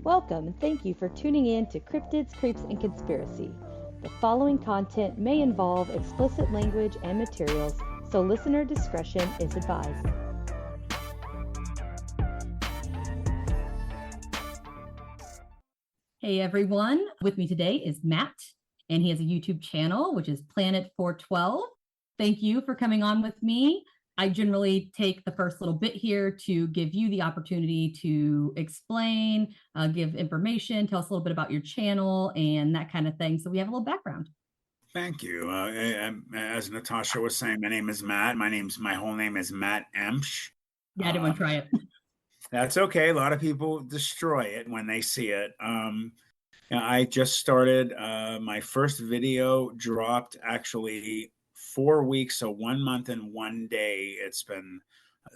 Welcome and thank you for tuning in to Cryptids, Creeps, and Conspiracy. The following content may involve explicit language and materials, so listener discretion is advised. Hey everyone, with me today is Matt, and he has a YouTube channel, which is Planet412. Thank you for coming on with me. I generally take the first little bit here to give you the opportunity to explain, give information, tell us a little bit about your channel and that kind of thing, so we have a little background. Thank you. As Natasha was saying, my name is Matt. My whole name is Matt Emsch. Yeah, I didn't want to try it. That's okay. A lot of people destroy it when they see it. I just started. My first video dropped actually 4 weeks, so 1 month and 1 day. It's been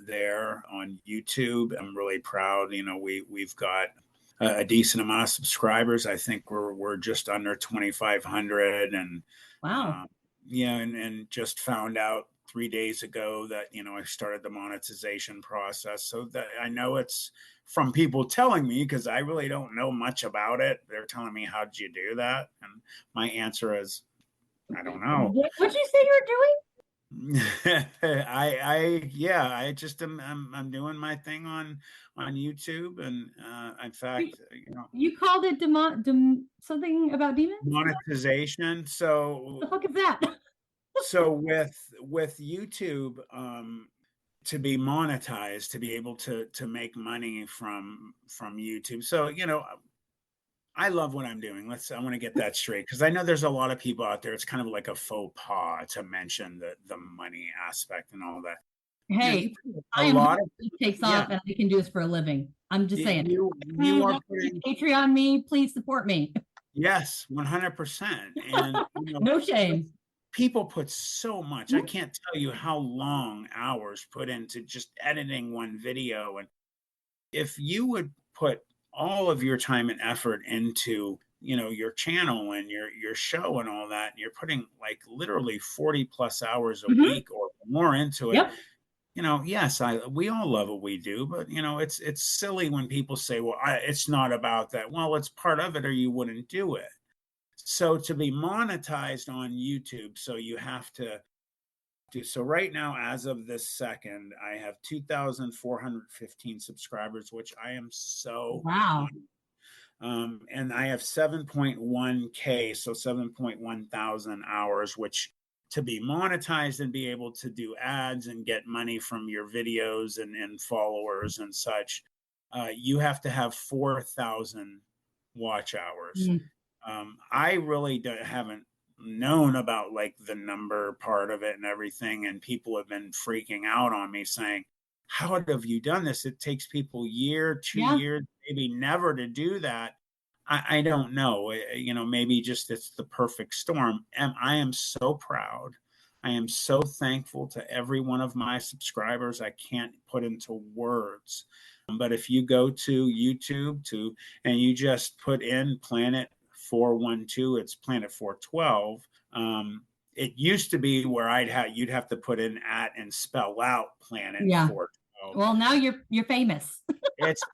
there on YouTube. I'm really proud. You know, we've got a decent amount of subscribers. I think we're just under 2,500, and wow. And just found out 3 days ago that I started the monetization process. So that I know it's from people telling me, because I really don't know much about it. They're telling me, how did you do that? And my answer is, I don't know. What'd you say you were doing? I'm doing my thing on YouTube, and in fact, you called it something about demons? Monetization. So what the fuck is that? So with YouTube, to be monetized, to be able to make money from YouTube. So I love what I'm doing. I want to get that straight, because I know there's a lot of people out there. It's kind of like a faux pas to mention the money aspect and all that. Hey, takes off, and I can do this for a living. I'm just saying. You are putting Patreon me, please support me. Yes, 100%. And no shame. People put so much. I can't tell you how long hours put into just editing one video. And if you would put all of your time and effort into your channel and your show and all that, and you're putting like literally 40 plus hours a week or more into it. Yep. Yes, we all love what we do, but it's silly when people say, well, it's not about that. Well, it's part of it, or you wouldn't do it. So to be monetized on YouTube, so you have to do. So right now, as of this second, I have 2,415 subscribers, which I am so wow. And I have 7.1K, so 7.1 thousand hours, which to be monetized and be able to do ads and get money from your videos and followers and such, you have to have 4,000 watch hours. I really haven't known about like the number part of it and everything, and people have been freaking out on me saying, how have you done this? It takes people a year, 2 years, maybe never to do that. I don't know. Maybe just it's the perfect storm. And I am so proud. I am so thankful to every one of my subscribers. I can't put into words. But if you go to YouTube and you just put in Planet 412, it's Planet 412. It used to be where you'd have to put in @ and spell out Planet 412. Well, now you're famous.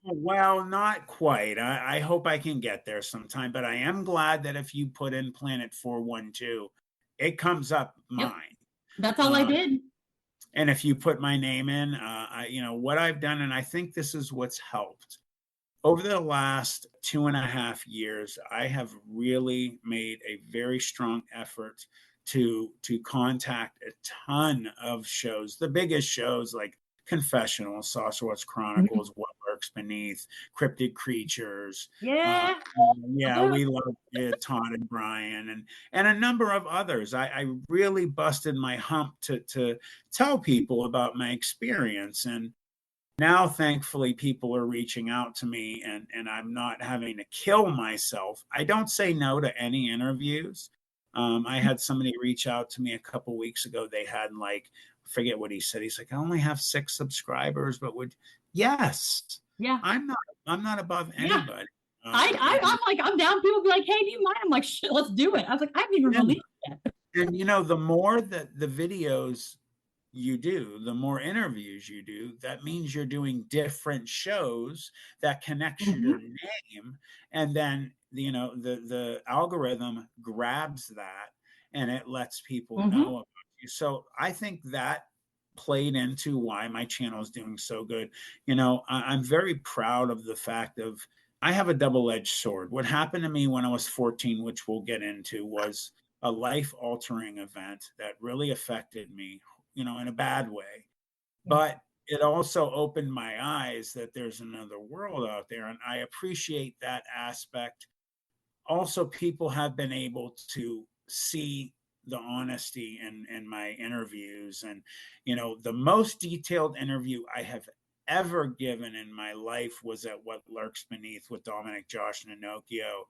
Well, not quite. I hope I can get there sometime, but I am glad that if you put in Planet 412, it comes up mine. That's all I did. And if you put my name in, what I've done, and I think this is what's helped. Over the last 2.5 years, I have really made a very strong effort to contact a ton of shows, the biggest shows like Confessional, Saucerwatch Chronicles, What Lurks Beneath, Cryptid Creatures. We love it, Todd and Brian, and a number of others. I really busted my hump to tell people about my experience. And now, thankfully, people are reaching out to me, and I'm not having to kill myself. I don't say no to any interviews. I had somebody reach out to me a couple weeks ago. They had forget what he said. He's like, I only have 6 subscribers, but yes. Yeah. I'm not above anybody. I'm down. People be like, hey, do you mind? I'm like, shit, let's do it. I was like, I haven't even released yet. And the more that the videos you do, the more interviews you do, that means you're doing different shows that connects your Mhm. name. And then, the algorithm grabs that and it lets people Mhm. know about you. So I think that played into why my channel is doing so good. I'm very proud of the fact of I have a double-edged sword. What happened to me when I was 14, which we'll get into, was a life altering event that really affected me, in a bad way. Yeah. But it also opened my eyes that there's another world out there. And I appreciate that aspect. Also, people have been able to see the honesty in my interviews. And, the most detailed interview I have ever given in my life was at What Lurks Beneath with Dominic, Josh, and Pinocchio.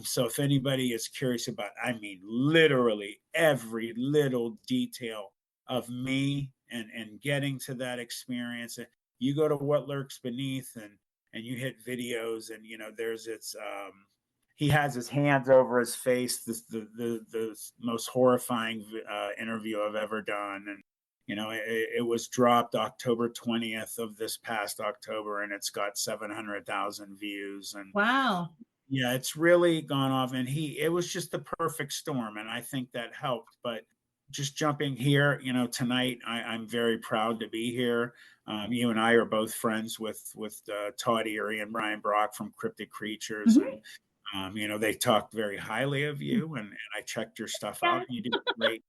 So if anybody is curious about, I mean, literally every little detail of me and getting to that experience, you go to What Lurks Beneath and you hit videos, and there's he has his hands over his face. This the most horrifying interview I've ever done, and it was dropped October 20th of this past October, and it's got 700,000 views, and Wow. yeah, it's really gone off. And it was just the perfect storm, and I think that helped. But just jumping here, tonight, I'm very proud to be here. You and I are both friends with Todd Erie and Brian Brock from Cryptic Creatures, and Mhm. they talked very highly of you, and I checked your stuff Yeah. out, and you do great.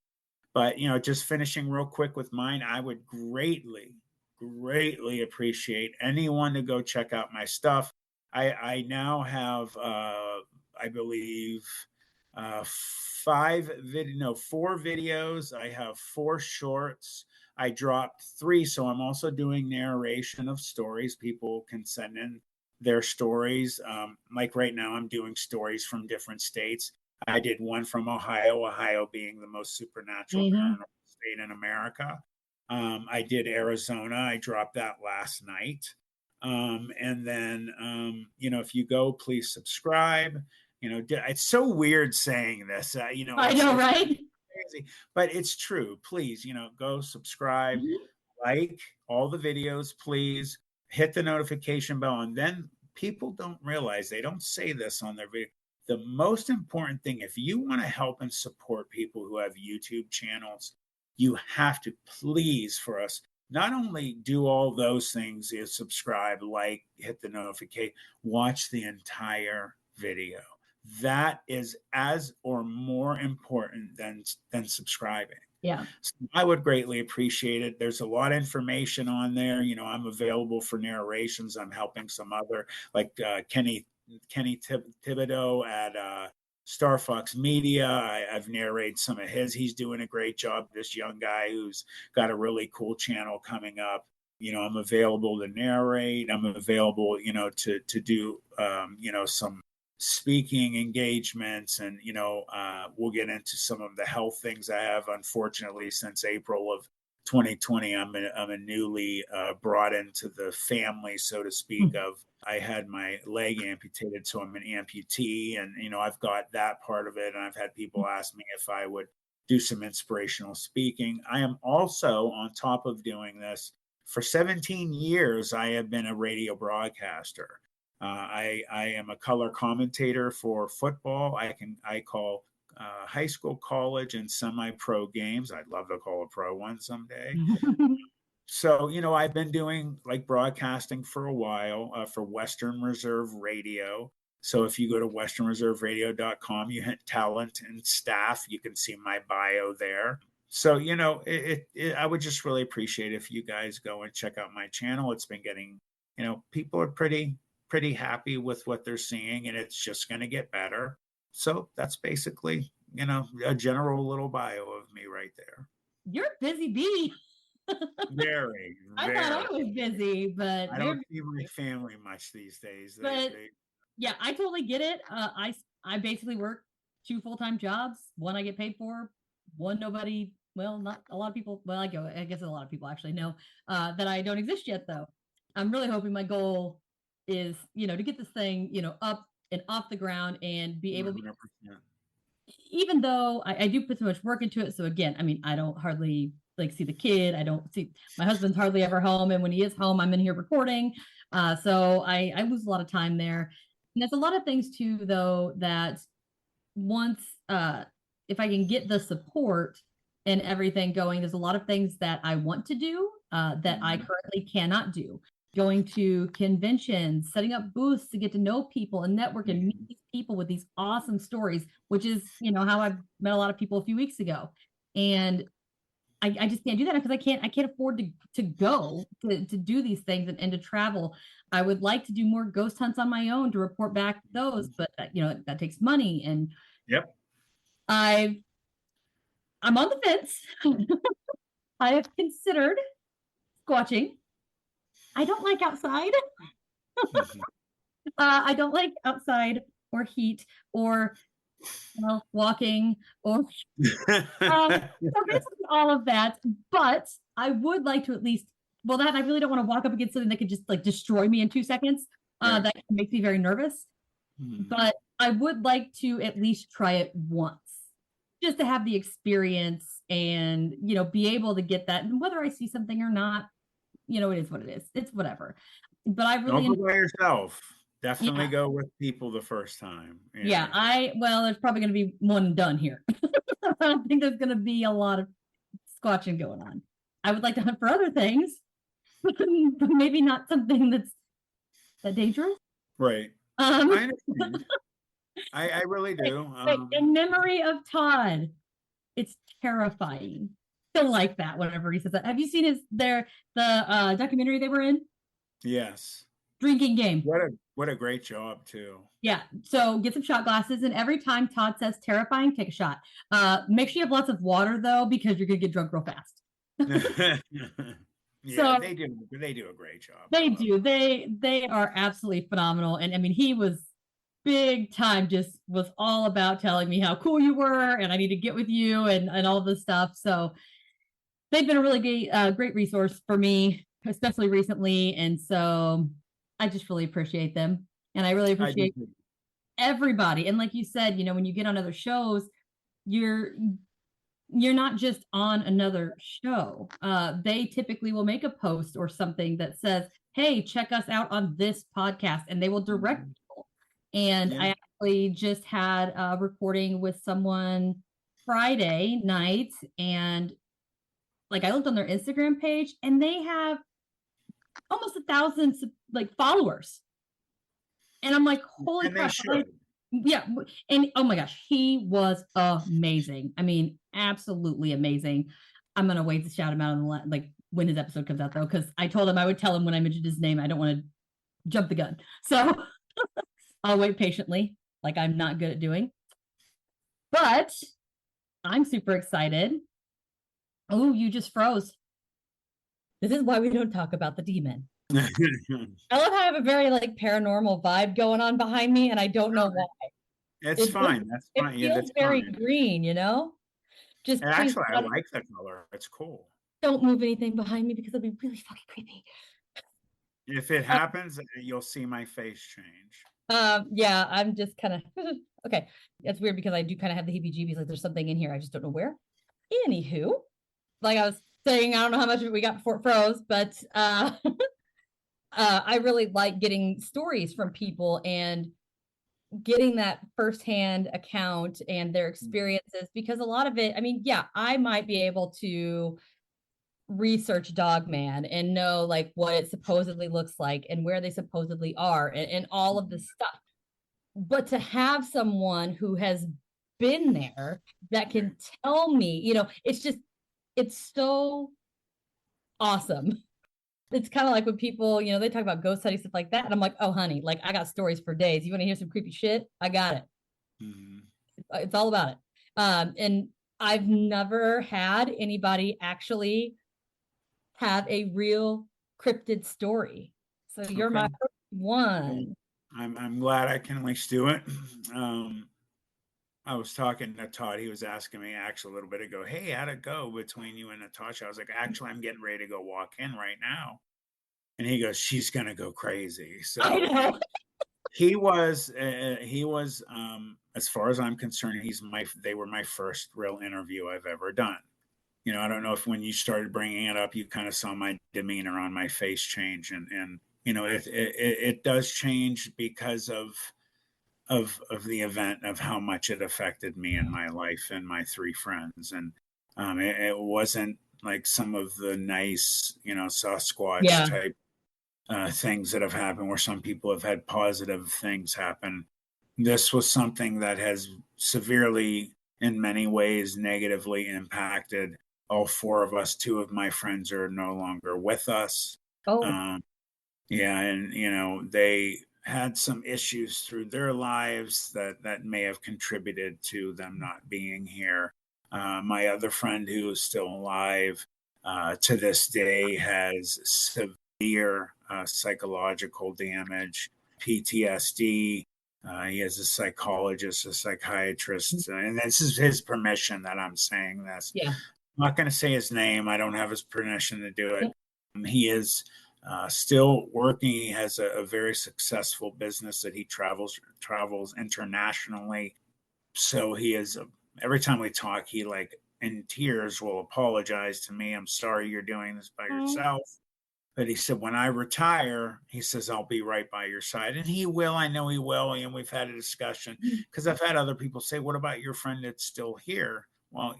But, just finishing real quick with mine, I would greatly, greatly appreciate anyone to go check out my stuff. I now have, I believe, four videos. I have four shorts. I dropped three, so I'm also doing narration of stories. People can send in their stories. Like right now, I'm doing stories from different states. I did one from Ohio being the most supernatural Mhm. paranormal state in America. I did Arizona. I dropped that last night. And then, if you go, please subscribe. It's so weird saying this. I It's know, it's right? crazy, but it's true. Please, go subscribe, Mhm. like all the videos, please hit the notification bell. And then people don't realize, they don't say this on their video. The most important thing, if you want to help and support people who have YouTube channels, you have to please, for us, not only do all those things, is subscribe, like, hit the notification, watch the entire video. That is as or more important than subscribing. Yeah. So I would greatly appreciate it. There's a lot of information on there. I'm available for narrations. I'm helping some other, like Kenny Thibodeau at Star Fox Media. I've narrated some of his. He's doing a great job. This young guy who's got a really cool channel coming up. I'm available to narrate. I'm available, to do, some speaking engagements, and we'll get into some of the health things I have. Unfortunately, since April of 2020, I'm a newly brought into the family, so to speak. Of I had my leg amputated, so I'm an amputee, and I've got that part of it. And I've had people ask me if I would do some inspirational speaking. I am also, on top of doing this, for 17 years I have been a radio broadcaster. I am a color commentator for football. I call high school, college, and semi-pro games. I'd love to call a pro one someday. So, I've been doing like broadcasting for a while for Western Reserve Radio. So if you go to westernreserveradio.com, you hit talent and staff, you can see my bio there. So, I would just really appreciate if you guys go and check out my channel. It's been getting, people are pretty happy with what they're seeing, and it's just going to get better. So that's basically, a general little bio of me right there. You're a busy bee. Very, I thought very. I was busy, but I very don't see my busy. family much these days. But They yeah, I totally get it. I basically work two full-time jobs. One I get paid for, one nobody, well, not a lot of people, well, I guess a lot of people actually know that I don't exist yet though. I'm really hoping my goal is, to get this thing, up and off the ground and be able to, 100%. even though I do put so much work into it. So again, I mean, I don't hardly like see the kid. I don't see my husband's hardly ever home. And when he is home, I'm in here recording. So I lose a lot of time there. And there's a lot of things too, though, that once if I can get the support and everything going, there's a lot of things that I want to do that I currently cannot do. Going to conventions, setting up booths to get to know people and network and meet these people with these awesome stories, which is, how I've met a lot of people a few weeks ago. And I just can't do that because I can't afford to go to do these things and to travel. I would like to do more ghost hunts on my own to report back those, but that takes money. And yep, I'm on the fence. I have considered squatching. I don't like outside. I don't like outside or heat or walking or so basically all of that. But I would like to at least, that I really don't want to walk up against something that could just like destroy me in 2 seconds. Right. That makes me very nervous. But I would like to at least try it once, just to have the experience and be able to get that. And whether I see something or not, it is what it is. It's whatever. But I really don't go by yourself. Definitely go with people the first time. Yeah, there's probably going to be one and done here. I don't think there's going to be a lot of squatching going on. I would like to hunt for other things, but maybe not something that's that dangerous. Right. I understand. I really do. In memory of Todd, it's terrifying. Still like that whenever he says that. Have you seen the documentary they were in? Yes. Drinking game. What a great job too. Yeah. So get some shot glasses, and every time Todd says terrifying, take a shot. Make sure you have lots of water though, because you're gonna get drunk real fast. Yeah, so, they do a great job. They do. They are absolutely phenomenal. And I mean, he was big time, just was all about telling me how cool you were and I need to get with you and all this stuff. So they've been a really great resource for me, especially recently. And so I just really appreciate them. And I really appreciate everybody. And like you said, when you get on other shows, you're not just on another show. They typically will make a post or something that says, hey, check us out on this podcast, and they will direct people. And I actually just had a recording with someone Friday night, and like I looked on their Instagram page, and they have almost 1,000 followers. And I'm like, holy crap. Yeah. And oh my gosh, he was amazing. I mean, absolutely amazing. I'm going to wait to shout him out on when his episode comes out though, because I told him I would tell him when I mentioned his name. I don't want to jump the gun. So I'll wait patiently, like I'm not good at doing. But I'm super excited. Oh, you just froze. This is why we don't talk about the demon. I love how I have a very paranormal vibe going on behind me, and I don't know why. It's fine. That's fine. It feels very green, Just actually, I like that color. It's cool. Don't move anything behind me because it'll be really fucking creepy. If it happens, you'll see my face change. Yeah, I'm just kind of okay. That's weird because I do kind of have the heebie-jeebies. Like there's something in here. I just don't know where. Anywho, like I was saying, I don't know how much of it we got before it froze, but I really like getting stories from people and getting that firsthand account and their experiences, because a lot of it, I mean, yeah, I might be able to research Dogman and know what it supposedly looks like and where they supposedly are and all of this stuff. But to have someone who has been there that can tell me, it's so awesome. It's kind of like when people, they talk about ghost hunting, stuff like that. And I'm like, oh, honey, I got stories for days. You want to hear some creepy shit? I got it. It's all about it. And I've never had anybody actually have a real cryptid story. So you're my first one. I'm glad I can at least do it. I was talking to Todd. He was asking me actually a little bit ago, hey, how'd it go between you and Natasha? I was like, actually, I'm getting ready to go walk in right now. And he goes, she's going to go crazy. So I know. he was, as far as I'm concerned, they were my first real interview I've ever done. I don't know if when you started bringing it up, you kind of saw my demeanor on my face change, and it does change because of the event, of how much it affected me and my life and my three friends. And it wasn't like some of the nice, Sasquatch Yeah. type things that have happened where some people have had positive things happen. This was something that has severely, in many ways, negatively impacted all four of us. Two of my friends are no longer with us. Oh. Um, yeah, and they had some issues through their lives that may have contributed to them not being here. My other friend, who is still alive to this day, has severe psychological damage, PTSD. He has a psychologist, a psychiatrist, and this is his permission that I'm saying this. Yeah. I'm not going to say his name. I don't have his permission to do it. Yep. He is still working. He has a very successful business that he travels internationally. So he is. Every time we talk, he, like, in tears, will apologize to me. I'm sorry you're doing this by yourself. But he said, when I retire, he says, I'll be right by your side. And he will. I know he will. And we've had a discussion, because I've had other people say, what about your friend that's still here? Well,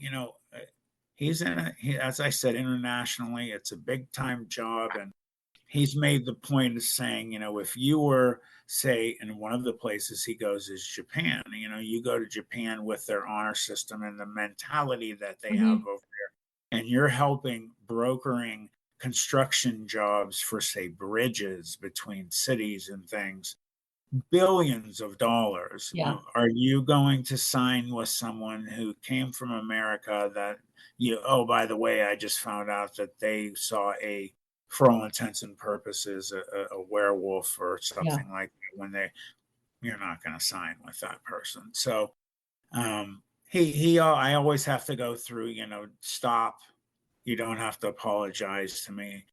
he's as I said, internationally, it's a big time job. And he's made the point of saying, if you were, say, in one of the places he goes is Japan, you go to Japan with their honor system and the mentality that they have over there, and you're helping brokering construction jobs for, say, bridges between cities and things, billions of dollars. Yeah. Are you going to sign with someone who came from America that oh, by the way, I just found out that they saw for all intents and purposes, a werewolf or something like that, when you're not going to sign with that person. So I always have to go through, stop. You don't have to apologize to me.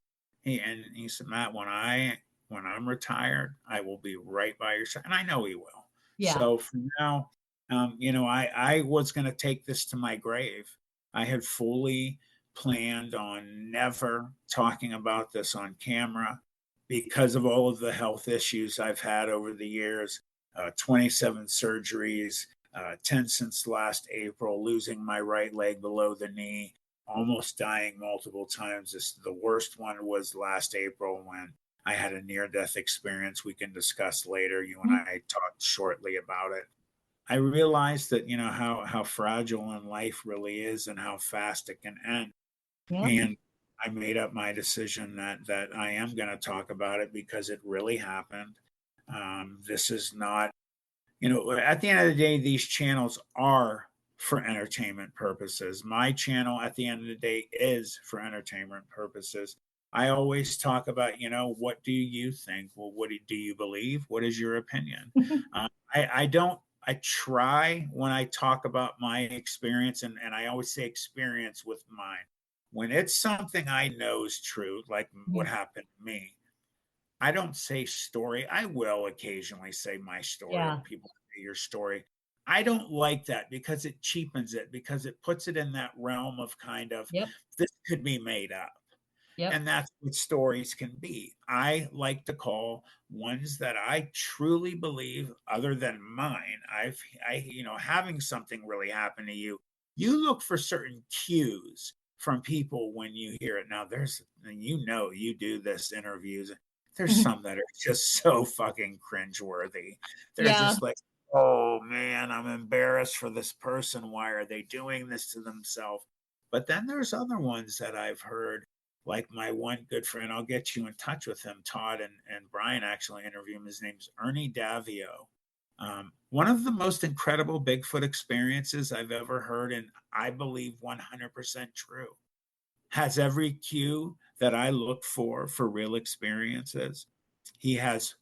He said, Matt, when I'm retired, I will be right by your side. And I know he will. Yeah. So for now, I was going to take this to my grave. I had fully planned on never talking about this on camera because of all of the health issues I've had over the years. 27 surgeries, 10 since last April, losing my right leg below the knee, almost dying multiple times. The worst one was last April, when I had a near-death experience we can discuss later. You and I talked shortly about it. I realized that, how fragile in life really is and how fast it can end. Yeah. And I made up my decision that I am going to talk about it because it really happened. This is not, at the end of the day, these channels are for entertainment purposes. My channel, at the end of the day, is for entertainment purposes. I always talk about, what do you think? Well, what do you believe? What is your opinion? I try, when I talk about my experience, and I always say experience with mine, when it's something I know is true, like what happened to me, I don't say story. I will occasionally say my story. Yeah. People say your story. I don't like that because it cheapens it, because it puts it in that realm of kind of, this could be made up. Yep. And that's what stories can be. I like to call ones that I truly believe, other than mine. Having something really happen to you, you look for certain cues from people when you hear it. Now, you do this interviews. There's some that are just so fucking cringeworthy. They're just like, oh man, I'm embarrassed for this person. Why are they doing this to themselves? But then there's other ones that I've heard, like my one good friend. I'll get you in touch with him. Todd and Brian actually interviewed him. His name's Ernie Davio. One of the most incredible Bigfoot experiences I've ever heard, and I believe 100% true. Has every cue that I look for real experiences. He has,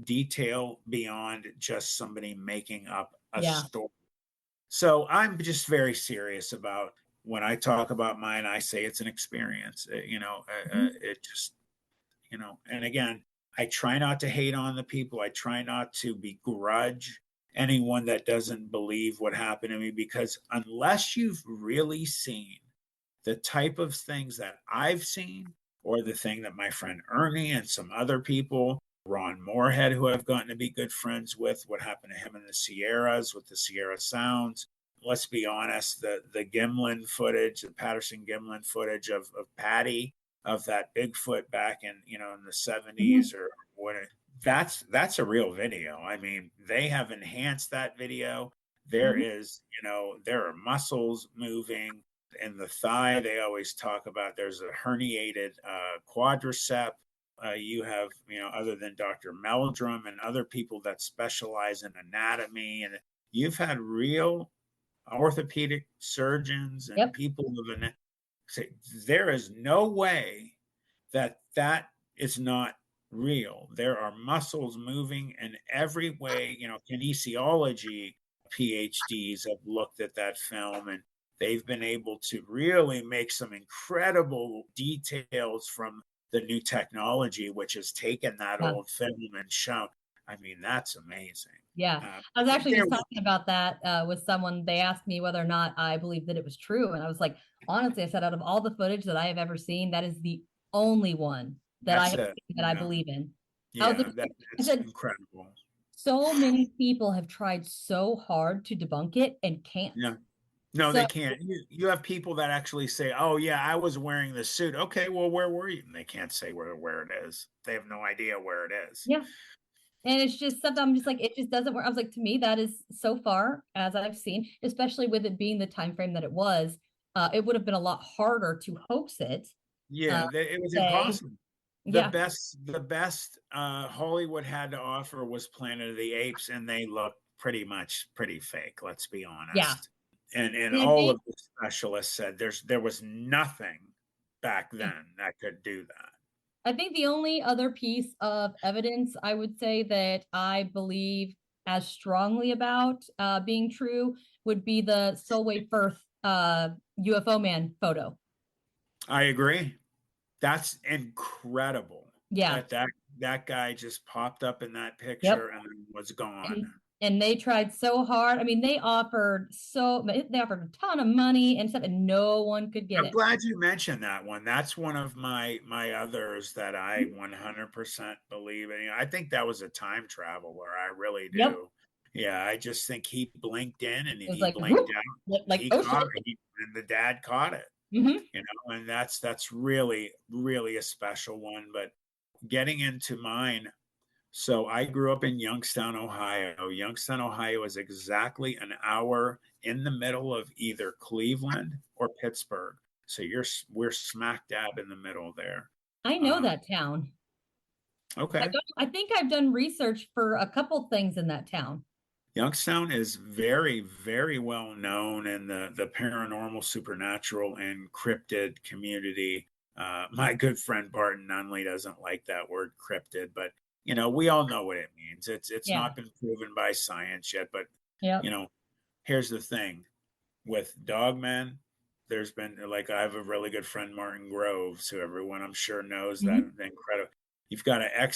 detail beyond just somebody making up a story. So I'm just very serious about, when I talk about mine, I say it's an experience. It just, and again, I try not to hate on the people. I try not to begrudge anyone that doesn't believe what happened to me, because unless you've really seen the type of things that I've seen, or the thing that my friend Ernie and some other people, Ron Moorhead, who I've gotten to be good friends with, what happened to him in the Sierras with the Sierra Sounds. Let's be honest, the Gimlin footage, the Patterson Gimlin footage of Patty, of that Bigfoot back in, in the 70s or what, that's a real video. I mean, they have enhanced that video. There is, there are muscles moving in the thigh. They always talk about there's a herniated quadricep. You have, other than Dr. Meldrum and other people that specialize in anatomy, and you've had real orthopedic surgeons and people who say there is no way that is not real. There are muscles moving in every way. Kinesiology PhDs have looked at that film, and they've been able to really make some incredible details from the new technology, which has taken that old film and shown. I mean, that's amazing. Yeah. I was actually just talking about that with someone. They asked me whether or not I believed that it was true. And I was like, honestly, I said, out of all the footage that I have ever seen, that is the only one that I have seen that I believe in. Yeah, that's incredible. So many people have tried so hard to debunk it and can't. Yeah. No, they can't. You have people that actually say, oh, yeah, I was wearing the suit. Okay, well, where were you? And they can't say where it is. They have no idea where it is. Yeah. And it's just something I'm just like, it just doesn't work. I was like, to me, that is so far as I've seen, especially with it being the time frame that it was, it would have been a lot harder to hoax it. Yeah, it was impossible. The best Hollywood had to offer was Planet of the Apes, and they looked pretty fake, let's be honest. Yeah. And all of the specialists said there was nothing back then that could do that. I think the only other piece of evidence I would say that I believe as strongly about being true would be the Solway Firth UFO man photo. I agree. That's incredible. Yeah. That guy just popped up in that picture and then was gone. And they tried so hard. I mean, they offered a ton of money and stuff, and no one could get it. I'm glad you mentioned that one. That's one of my others that I 100% believe in. I think that was a time traveler. I really do. Yep. Yeah, I just think he blinked in and he blinked out. And the dad caught it. And that's really, really a special one. But getting into mine. So I grew up in Youngstown, Ohio. Youngstown, Ohio is exactly an hour in the middle of either Cleveland or Pittsburgh. So we're smack dab in the middle there. I know that town. Okay. I think I've done research for a couple things in that town. Youngstown is very, very well known in the paranormal, supernatural, and cryptid community. My good friend Barton Nunley doesn't like that word cryptid, but we all know what it means. It's not been proven by science yet, but here's the thing with Dogman. There's been I have a really good friend, Martin Groves, who everyone I'm sure knows that incredible. You've got an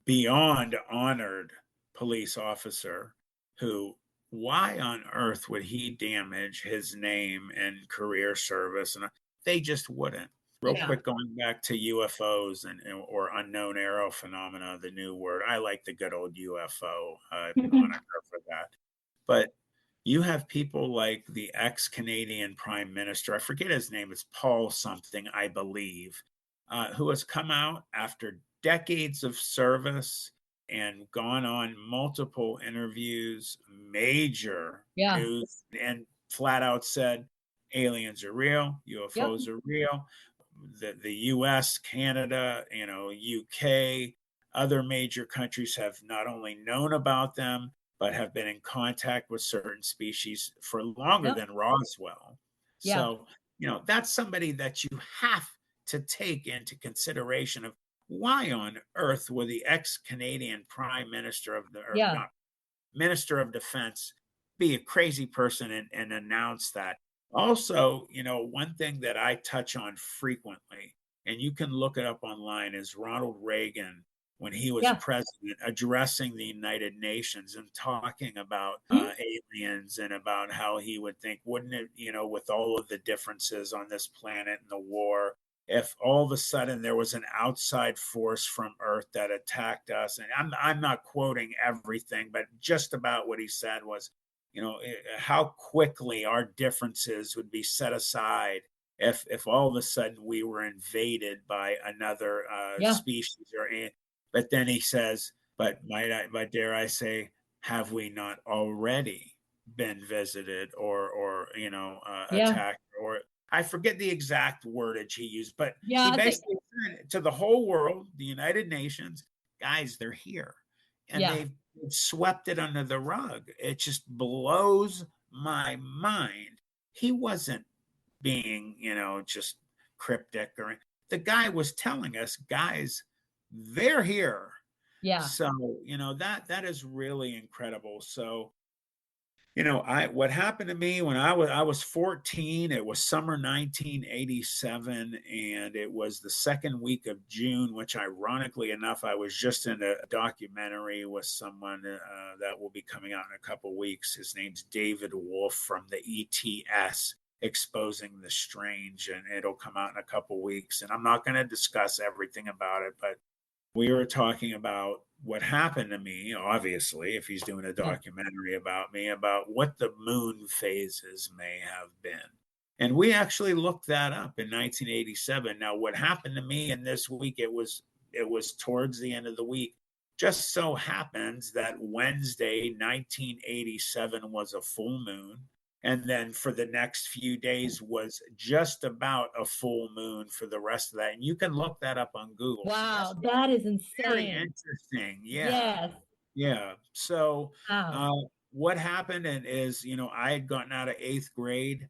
beyond honored police officer who, why on earth would he damage his name and career service? And they just wouldn't. Real quick, going back to UFOs or unknown aerial phenomena, the new word. I like the good old UFO moniker for that. But you have people like the ex-Canadian Prime Minister, I forget his name, it's Paul something, I believe, who has come out after decades of service and gone on multiple interviews, major news, and flat out said, aliens are real, UFOs are real. The US, Canada, UK, other major countries have not only known about them, but have been in contact with certain species for longer than Roswell. So, that's somebody that you have to take into consideration of why on earth would the ex-Canadian Prime Minister of Minister of Defense be a crazy person and announce that. Also, one thing that I touch on frequently, and you can look it up online, is Ronald Reagan when he was Yeah. president, addressing the United Nations and talking about aliens and about how he would think, wouldn't it, with all of the differences on this planet and the war, if all of a sudden there was an outside force from Earth that attacked us, and I'm not quoting everything, but just about what he said was, how quickly our differences would be set aside if all of a sudden we were invaded by another species but then he says, but dare I say, have we not already been visited or attacked? Or I forget the exact wordage he used, but he basically said to the whole world, the United Nations, guys, they're here. And they've swept it under the rug. It just blows my mind. He wasn't being, just cryptic, or the guy was telling us, guys, they're here. Yeah. So, that is really incredible. So, what happened to me when I was 14, it was summer 1987, and it was the second week of June, which ironically enough, I was just in a documentary with someone that will be coming out in a couple of weeks. His name's David Wolf from the ETS, Exposing the Strange, and it'll come out in a couple of weeks. And I'm not going to discuss everything about it, but we were talking about what happened to me, obviously, if he's doing a documentary about me, about what the moon phases may have been. And we actually looked that up in 1987. Now, what happened to me in this week, it was towards the end of the week. Just so happens that Wednesday, 1987 was a full moon. And then for the next few days was just about a full moon for the rest of that. And you can look that up on Google. Wow, that is insane. Very interesting. Yeah. Yes. Yeah. So what happened is, I had gotten out of 8th grade.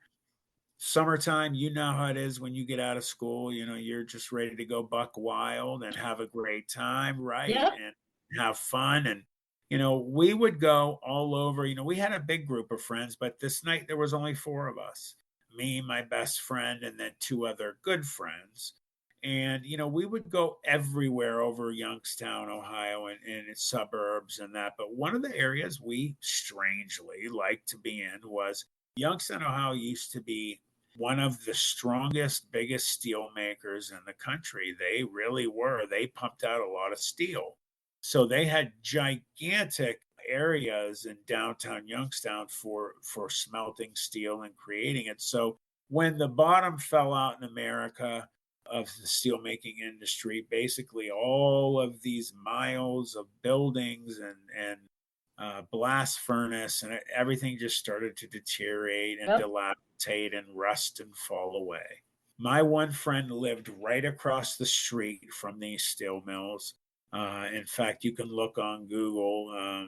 Summertime, you know how it is when you get out of school, you're just ready to go buck wild and have a great time, right? Yep. And have fun. And we would go all over. We had a big group of friends, but this night there was only 4 of us, me, my best friend, and then 2 other good friends. And, we would go everywhere over Youngstown, Ohio, and its suburbs and that. But one of the areas we strangely liked to be in was Youngstown, Ohio used to be one of the strongest, biggest steel makers in the country. They really were. They pumped out a lot of steel. So they had gigantic areas in downtown Youngstown for smelting steel and creating it. So when the bottom fell out in America of the steelmaking industry, basically all of these miles of buildings and blast furnace and everything just started to deteriorate and dilapidate and rust and fall away. My one friend lived right across the street from these steel mills. In fact, you can look on Google,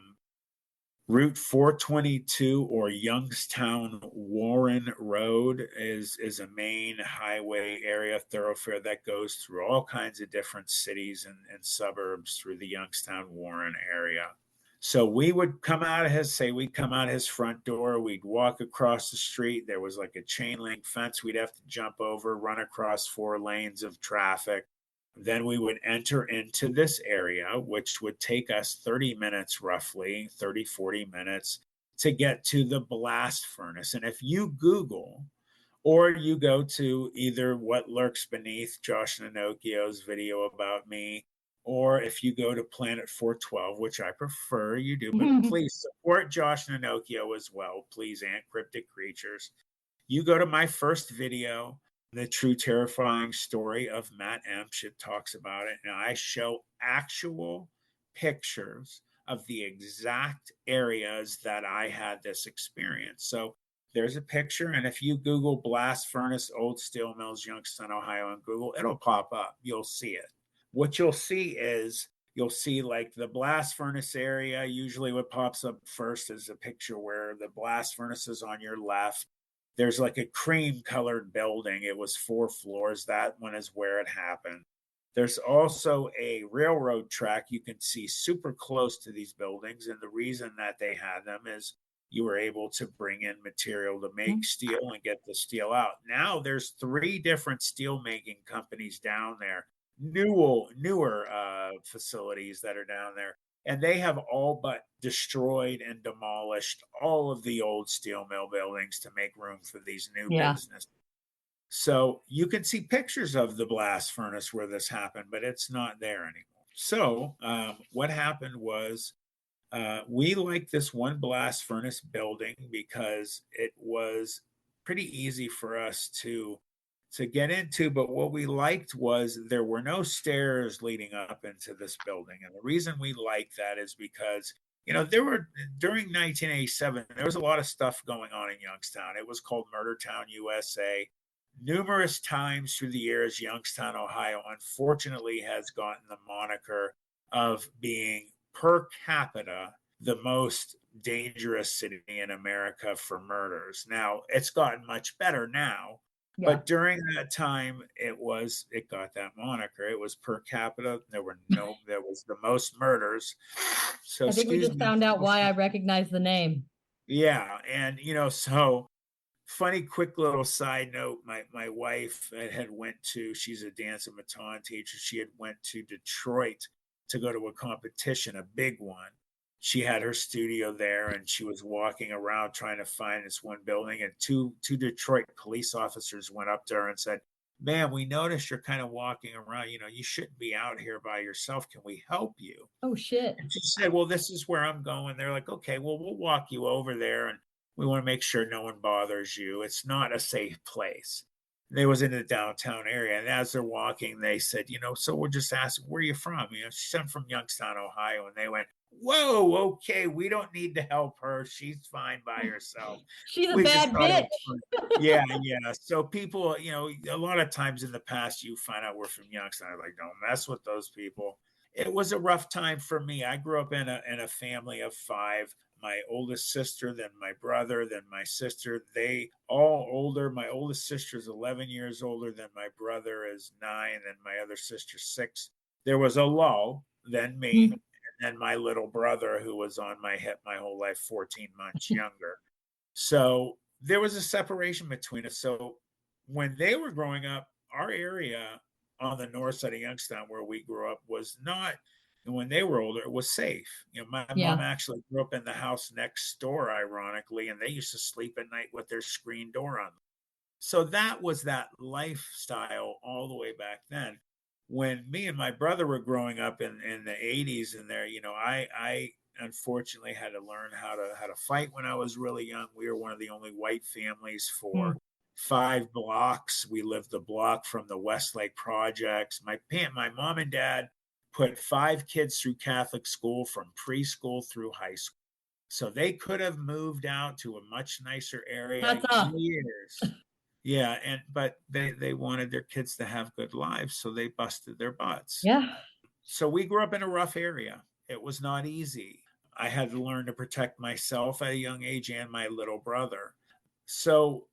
Route 422 or Youngstown Warren Road is a main highway area thoroughfare that goes through all kinds of different cities and suburbs through the Youngstown Warren area. So we would come out of his front door. We'd walk across the street. There was like a chain link fence we'd have to jump over, run across 4 lanes of traffic. Then we would enter into this area, which would take us 30 minutes, roughly 30, 40 minutes to get to the blast furnace. And if you Google, or you go to either What Lurks Beneath, Josh Nanokio's video about me, or if you go to Planet 412, which I prefer you do, but please support Josh Nanokio as well, please, and Cryptic Creatures. You go to my first video, The True Terrifying Story of Matt Emsch. It talks about it. And I show actual pictures of the exact areas that I had this experience. So there's a picture. And if you Google blast furnace, old steel mills, Youngstown, Ohio on Google, it'll pop up. You'll see it. What you'll see is you'll see like the blast furnace area. Usually what pops up first is a picture where the blast furnace is on your left. There's like a cream colored building. It was 4 floors. That one is where it happened. There's also a railroad track you can see super close to these buildings. And the reason that they had them is you were able to bring in material to make steel and get the steel out. Now there's 3 different steel making companies down there. newer facilities that are down there. And they have all but destroyed and demolished all of the old steel mill buildings to make room for these new Yeah. businesses. So you can see pictures of the blast furnace where this happened, but it's not there anymore. So what happened was we liked this one blast furnace building because it was pretty easy for us to get into. But what we liked was there were no stairs leading up into this building, and the reason we liked that is because there were during 1987 there was a lot of stuff going on in Youngstown. It was called Murder Town, USA. Numerous times through the years, Youngstown, Ohio, unfortunately has gotten the moniker of being per capita the most dangerous city in America for murders. Now, it's gotten much better now, Yeah. but during that time it got that moniker. It was per capita. There was the most murders. So I think we excuse just me. found out why I recognize the name. Yeah, and so funny quick little side note, my wife she's a dance and baton teacher. She had went to Detroit to go to a competition, a big one. She had her studio there, and she was walking around trying to find this one building, and two Detroit police officers went up to her and said, "Ma'am, we noticed you're kind of walking around, you shouldn't be out here by yourself. Can we help you?" Oh, shit. And she said, "Well, this is where I'm going." They're like, "Okay, well, we'll walk you over there, and we want to make sure no one bothers you. It's not a safe place." They was in the downtown area, and as they're walking, they said, "So we're just asking, where are you from?" She said, "I'm from Youngstown, Ohio." And they went, "Whoa, okay, we don't need to help her. She's fine by herself." She's a We just bad thought it bitch. was fun. Yeah, yeah. So people, a lot of times in the past, you find out we're from Youngstown. I'm like, don't mess with those people. It was a rough time for me. I grew up in a family of five. My oldest sister, then my brother, then my sister. They all older. My oldest sister is 11 years older than my brother is 9, and my other sister 6. There was a lull, then me, and then my little brother who was on my hip my whole life, 14 months younger. So there was a separation between us. So when they were growing up, our area on the north side of Youngstown where we grew up was not, and when they were older, it was safe. My Yeah. mom actually grew up in the house next door, ironically, and they used to sleep at night with their screen door on. So that was that lifestyle all the way back then. When me and my brother were growing up in the 80s and there, I unfortunately had to learn how to fight when I was really young. We were one of the only white families for 5 blocks. We lived the block from the Westlake projects. My mom and dad put 5 kids through Catholic school from preschool through high school. So they could have moved out to a much nicer area That's up. years. Yeah, but they wanted their kids to have good lives, so they busted their butts. Yeah. So we grew up in a rough area. It was not easy. I had to learn to protect myself at a young age and my little brother. So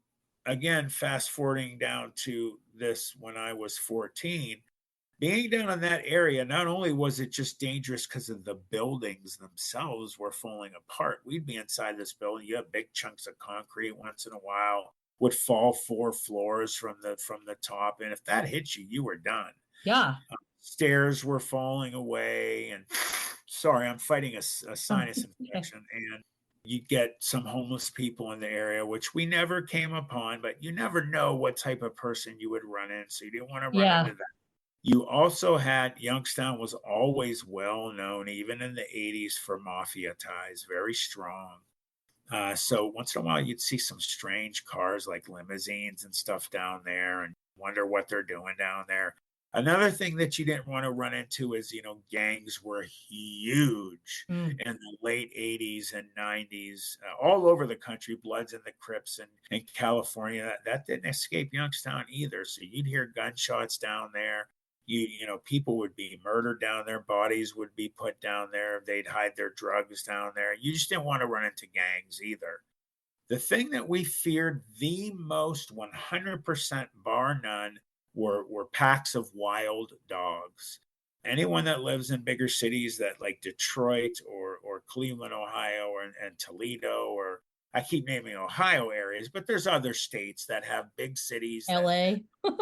again, fast forwarding down to this when I was 14, being down in that area, not only was it just dangerous because of the buildings themselves were falling apart. We'd be inside this building. You have big chunks of concrete once in a while would fall 4 floors from the top. And if that hit you, you were done. Yeah. Stairs were falling away, and sorry, I'm fighting a sinus infection, and you get some homeless people in the area, which we never came upon, but you never know what type of person you would run in, so you didn't want to run into that. You also had Youngstown was always well known, even in the 80s, for mafia ties, very strong. So once in a while, you'd see some strange cars like limousines and stuff down there and wonder what they're doing down there. Another thing that you didn't want to run into is, gangs were huge in the late 80s and 90s, all over the country, Bloods and the Crips in California. That didn't escape Youngstown either. So you'd hear gunshots down there. People would be murdered down there. Bodies would be put down there. They'd hide their drugs down there. You just didn't want to run into gangs either. The thing that we feared the most, 100% bar none, were packs of wild dogs. Anyone that lives in bigger cities that like Detroit or Cleveland, Ohio, and Toledo or I keep naming Ohio areas, but there's other states that have big cities that, LA.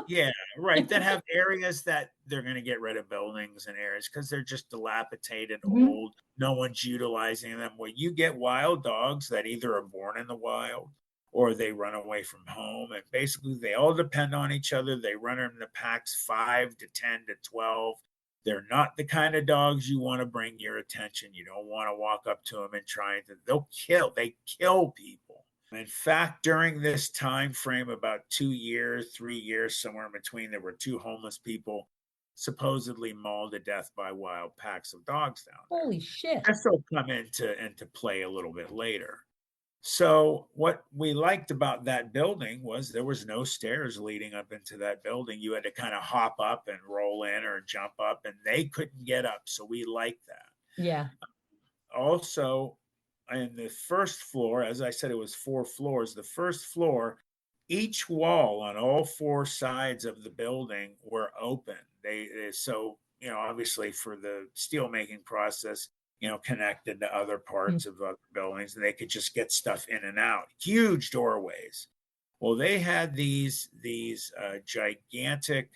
yeah, right, that have areas that they're going to get rid of buildings and areas because they're just dilapidated, Mhm. old. No one's utilizing them. Well, you get wild dogs that either are born in the wild or they run away from home. And basically, they all depend on each other. They run in the packs 5 to 10 to 12. They're not the kind of dogs you want to bring your attention. You don't want to walk up to them and try to, they kill people. In fact, during this time frame, about 2 years, 3 years, somewhere in between, there were 2 homeless people supposedly mauled to death by wild packs of dogs down there. Holy shit. This will come into play a little bit later. So what we liked about that building was there was no stairs leading up into that building. You had to kind of hop up and roll in or jump up, and they couldn't get up. So we liked that. Yeah. Also, in the first floor, as I said, it was 4 floors. The first floor, each wall on all 4 sides of the building were open. So, obviously for the steel making process, connected to other parts of other buildings, and they could just get stuff in and out. Huge doorways. Well, they had these gigantic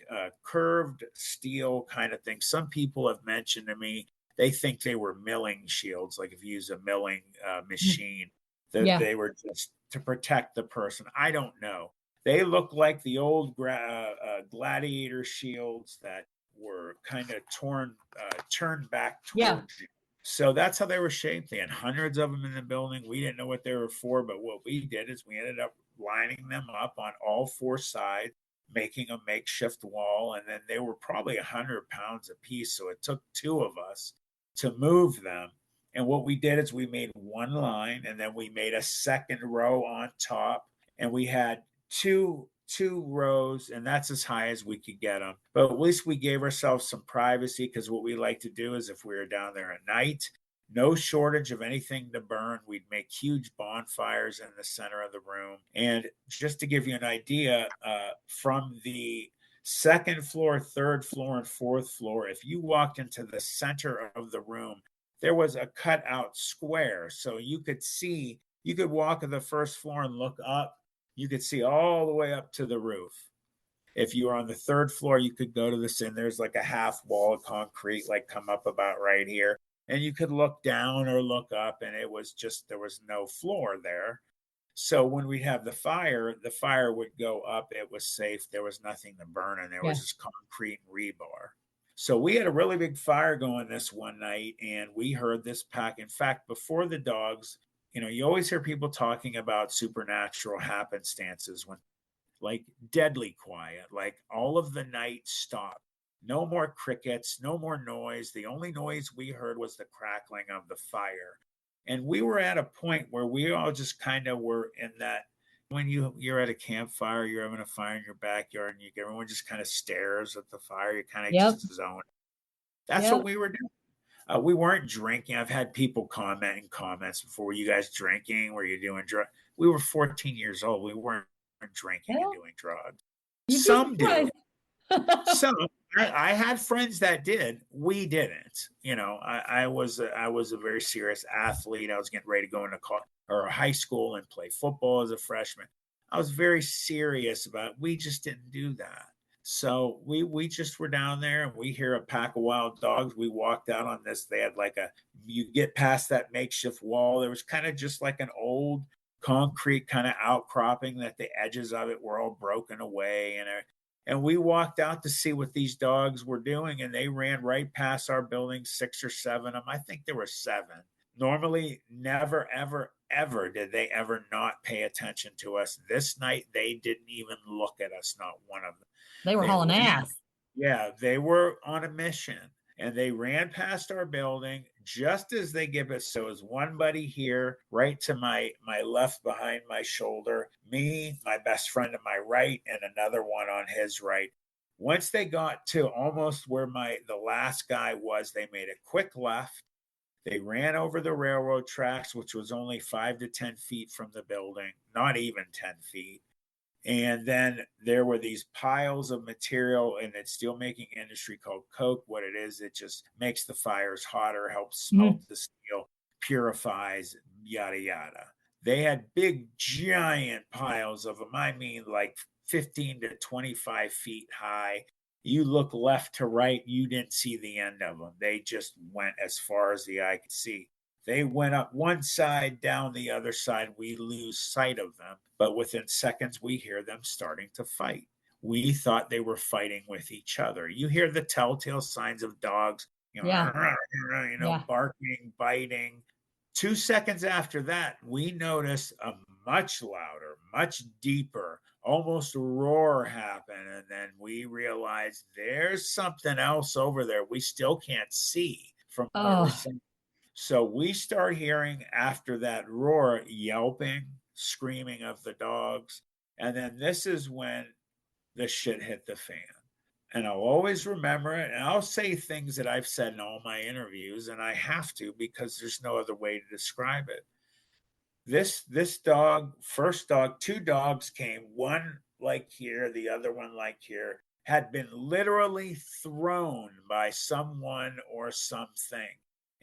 curved steel kind of things. Some people have mentioned to me they think they were milling shields, like if you use a milling machine, that Yeah. they were just to protect the person. I don't know. They look like the old gladiator shields that were kind of turned back Yeah. towards you. So that's how they were shaped. They had hundreds of them in the building. We didn't know what they were for, but what we did is we ended up lining them up on all 4 sides, making a makeshift wall. And then they were probably 100 pounds a piece. So it took 2 of us to move them. And what we did is we made one line, and then we made a second row on top, and we had two rows, and that's as high as we could get them. But at least we gave ourselves some privacy, because what we like to do is if we were down there at night, no shortage of anything to burn. We'd make huge bonfires in the center of the room. And just to give you an idea, from the second floor, third floor, and fourth floor, if you walked into the center of the room, there was a cut out square. So you could walk to the first floor and look up. You could see all the way up to the roof. If you were on the third floor, you could go to this, and there's like a half wall of concrete, like come up about right here. And you could look down or look up, and there was no floor there. So when we have the fire would go up. It was safe. There was nothing to burn, and there was just concrete and rebar. So we had a really big fire going this one night, and we heard this pack. In fact, before the dogs, you always hear people talking about supernatural happenstances when, like, deadly quiet, like all of the night stopped. No more crickets, no more noise. The only noise we heard was the crackling of the fire. And we were at a point where we all just kind of were in that, when you're at a campfire, you're having a fire in your backyard, and everyone just kind of stares at the fire. You kind of just zone. That's what we were doing. We weren't drinking. I've had people comment in comments before, "Were you guys drinking? Were you doing drugs?" We were 14 years old. We weren't drinking and doing drugs. Some did. Some. I had friends that did. We didn't. I was a very serious athlete. I was getting ready to go into high school and play football as a freshman. I was very serious about it. We just didn't do that. So we just were down there, and we hear a pack of wild dogs. We walked out on this. They had you get past that makeshift wall. There was kind of just like an old concrete kind of outcropping that the edges of it were all broken away. And we walked out to see what these dogs were doing, and they ran right past our building, 6 or 7 of them. I think there were 7. Normally, never, ever, ever did they ever not pay attention to us. This night, they didn't even look at us, not one of them. They were hauling ass. Yeah, they were on a mission, and they ran past our building just as they give us. So it was one buddy here, right to my left behind my shoulder, me, my best friend to my right, and another one on his right. Once they got to almost where the last guy was, they made a quick left. They ran over the railroad tracks, which was only 5 to 10 feet from the building, not even 10 feet. And then there were these piles of material in the steelmaking industry called coke. What it is, it just makes the fires hotter, helps smelt the steel, purifies, yada, yada. They had big, giant piles of them. I mean, like 15 to 25 feet high. You look left to right, you didn't see the end of them. They just went as far as the eye could see. They went up one side, down the other side. We lose sight of them, but within seconds, we hear them starting to fight. We thought they were fighting with each other. You hear the telltale signs of dogs, Yeah. Yeah. barking, biting. 2 seconds after that, we noticed a much louder, much deeper, almost roar happen. And then we realized there's something else over there we still can't see from where we're Oh, sitting. So we start hearing after that roar, yelping, screaming of the dogs. And then this is when the shit hit the fan. And I'll always remember it. And I'll say things that I've said in all my interviews, and I have to because there's no other way to describe it. This dog, first dog, two dogs came, one like here, the other one like here, had been literally thrown by someone or something.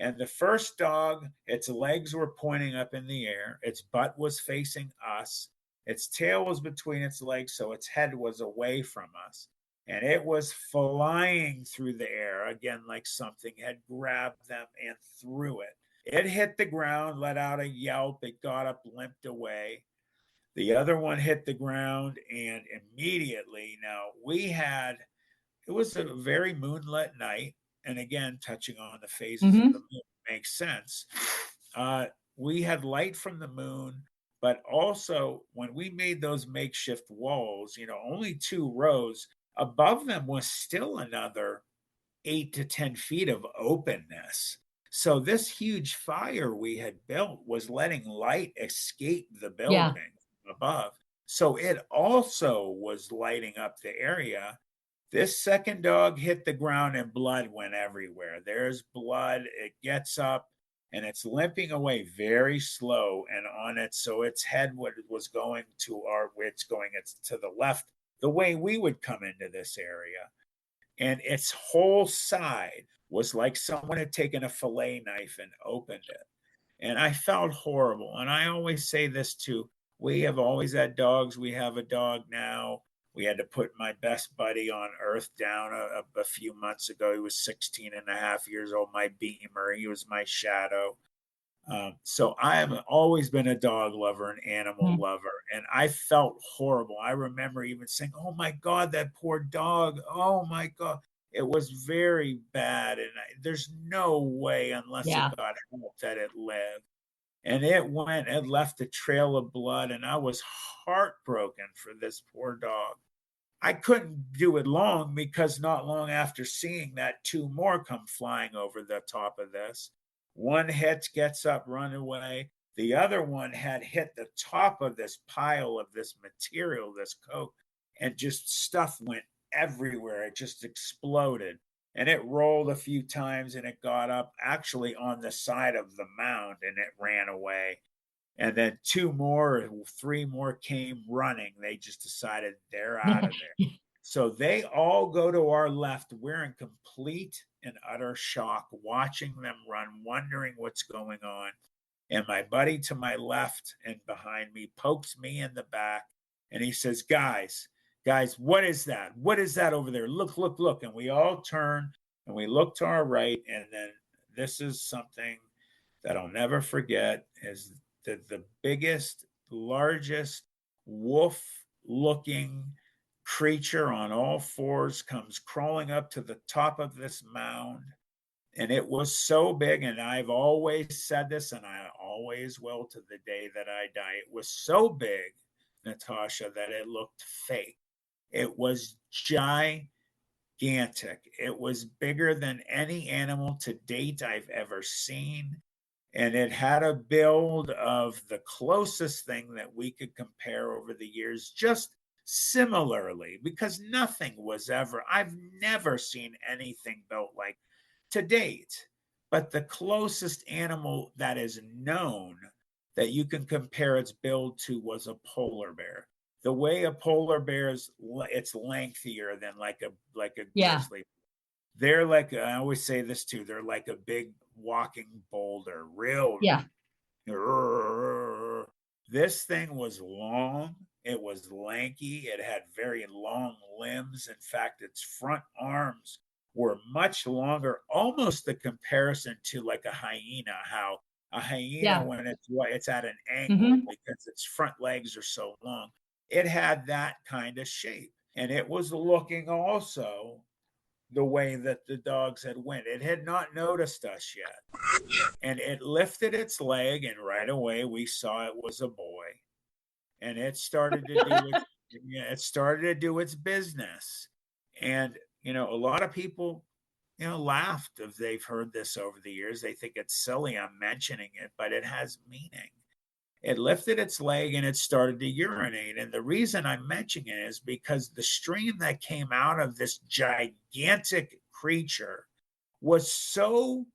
And the first dog, its legs were pointing up in the air, its butt was facing us, its tail was between its legs, so its head was away from us. And it was flying through the air, again, like something had grabbed them and threw it. It hit the ground, let out a yelp. It got up, limped away. The other one hit the ground, and immediately, now it was a very moonlit night. And again, touching on the phases of the moon makes sense. We had light from the moon, but also when we made those makeshift walls, only 2 rows, above them was still another 8 to 10 feet of openness. So this huge fire we had built was letting light escape the yeah. building above. So it also was lighting up the area. This second dog hit the ground and blood went everywhere. There's blood. It gets up and it's limping away very slow and on it. So its head was going to it's to the left, the way we would come into this area. And its whole side was like someone had taken a fillet knife and opened it. And I felt horrible. And I always say this too. We have always had dogs. We have a dog now. We had to put my best buddy on earth down a few months ago. He was 16 and a half years old, my Beamer. He was my shadow. So I have always been a dog lover, an animal lover, and I felt horrible. I remember even saying, "Oh my God, that poor dog! Oh my God!" It was very bad, and there's no way, unless it Yeah. got help, that it lived. And it went and left a trail of blood, and I was heartbroken for this poor dog. I couldn't do it long because not long after seeing that, 2 more come flying over the top of this. One hit, gets up, run away. The other one had hit the top of this pile of this material, this coke, and just stuff went everywhere. It just exploded. And it rolled a few times and it got up actually on the side of the mound and it ran away. And then 3 more came running. They just decided they're out of there. So they all go to our left. We're in complete and utter shock, watching them run, wondering what's going on. And my buddy to my left and behind me pokes me in the back and he says, guys, what is that? What is that over there? Look, look, look. And we all turn and we look to our right. And then this is something that I'll never forget is the biggest, largest wolf looking creature on all fours comes crawling up to the top of this mound. And it was so big. And I've always said this, and I always will to the day that I die. It was so big, Natasha, that it looked fake. It was gigantic. It was bigger than any animal to date I've ever seen. And it had a build of the closest thing that we could compare over the years, just similarly, because nothing was I've never seen anything built like to date. But the closest animal that is known that you can compare its build to was a polar bear. The way a polar bear is, it's lengthier than like a Yeah. grizzly. They're like, I always say this too, they're like a big walking boulder, real. Yeah. This thing was long. It was lanky. It had very long limbs. In fact, its front arms were much longer, almost the comparison to like a hyena, how a hyena, Yeah. when it's at an angle Mhm. because its front legs are so long. It had that kind of shape. And it was looking also the way that the dogs had went. It had not noticed us yet. And it lifted its leg, and right away we saw it was a boy. And it started to do its yeah, it started to do its business. And a lot of people laughed if they've heard this over the years. They think it's silly I'm mentioning it, but it has meaning. It lifted its leg and it started to urinate. And the reason I'm mentioning it is because the stream that came out of this gigantic creature was so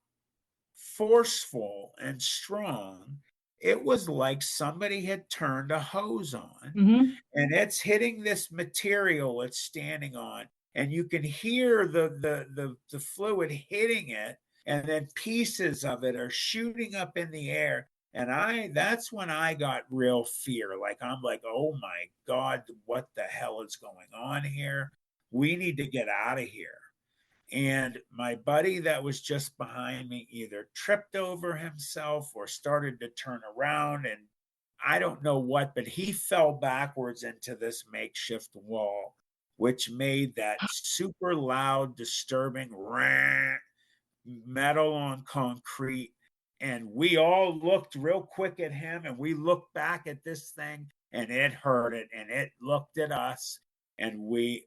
forceful and strong. It was like somebody had turned a hose on, Mhm. and it's hitting this material it's standing on, and you can hear the fluid hitting it, and then pieces of it are shooting up in the air. And that's when I got real fear. Like, I'm like, oh my God, what the hell is going on here? We need to get out of here. And my buddy that was just behind me either tripped over himself or started to turn around. And I don't know what, but he fell backwards into this makeshift wall, which made that super loud, disturbing metal on concrete. And we all looked real quick at him, and we looked back at this thing, and it heard it, and it looked at us, and we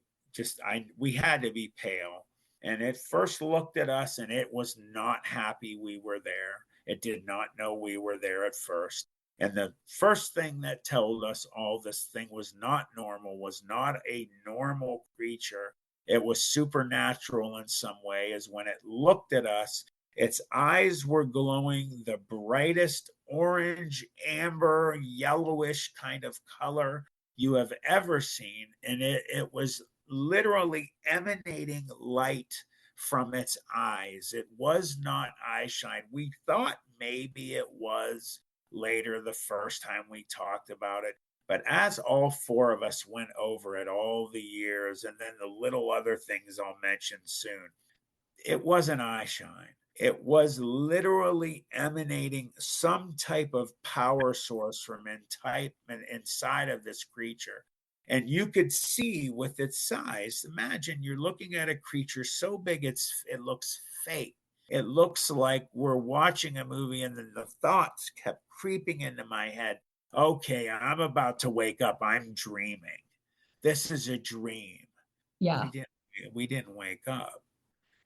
had to be pale. And it first looked at us, and it was not happy we were there. It did not know we were there at first. And the first thing that told us all this thing was not normal, was not a normal creature, it was supernatural in some way, is when it looked at us, its eyes were glowing the brightest orange, amber, yellowish kind of color you have ever seen. And it was literally emanating light from its eyes. It was not eye shine. We thought maybe it was later the first time we talked about it. But as all four of us went over it all the years, and then the little other things I'll mention soon, it wasn't eye shine. It was literally emanating some type of power source from inside of this creature. And you could see with its size, imagine you're looking at a creature so big it looks fake. It looks like we're watching a movie, and then the thoughts kept creeping into my head. Okay, I'm about to wake up. I'm dreaming. This is a dream. Yeah. We didn't wake up.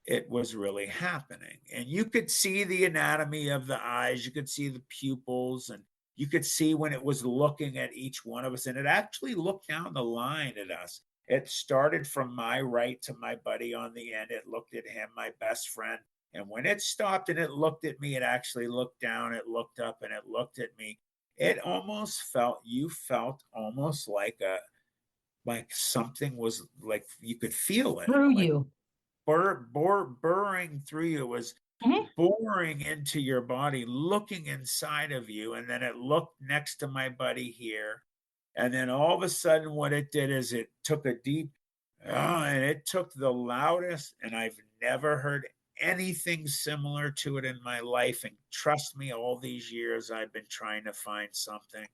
It was really happening. And you could see the anatomy of the eyes, you could see the pupils, and you could see when it was looking at each one of us. And it actually looked down the line at us. It started from my right to my buddy on the end. It looked at him, my best friend. And when it stopped and it looked at me, it actually looked down, it looked up, and it looked at me. It almost you felt almost like something was, like you could feel it, Through like you. burring through you. It was Mhm. boring into your body, looking inside of you. And then it looked next to my buddy here. And then all of a sudden, what it did is it took a deep, and it took the loudest, and I've never heard anything similar to it in my life. And trust me, all these years I've been trying to find something.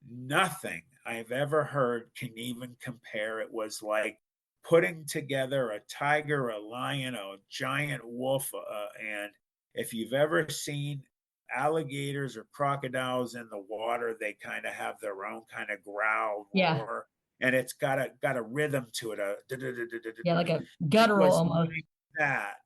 Nothing I've ever heard can even compare. It was like putting together a tiger, a lion, a giant wolf, and if you've ever seen alligators or crocodiles in the water, they kind of have their own kind of growl, Yeah. roar, and it's got a rhythm to it. Yeah, like a It guttural was almost. like that.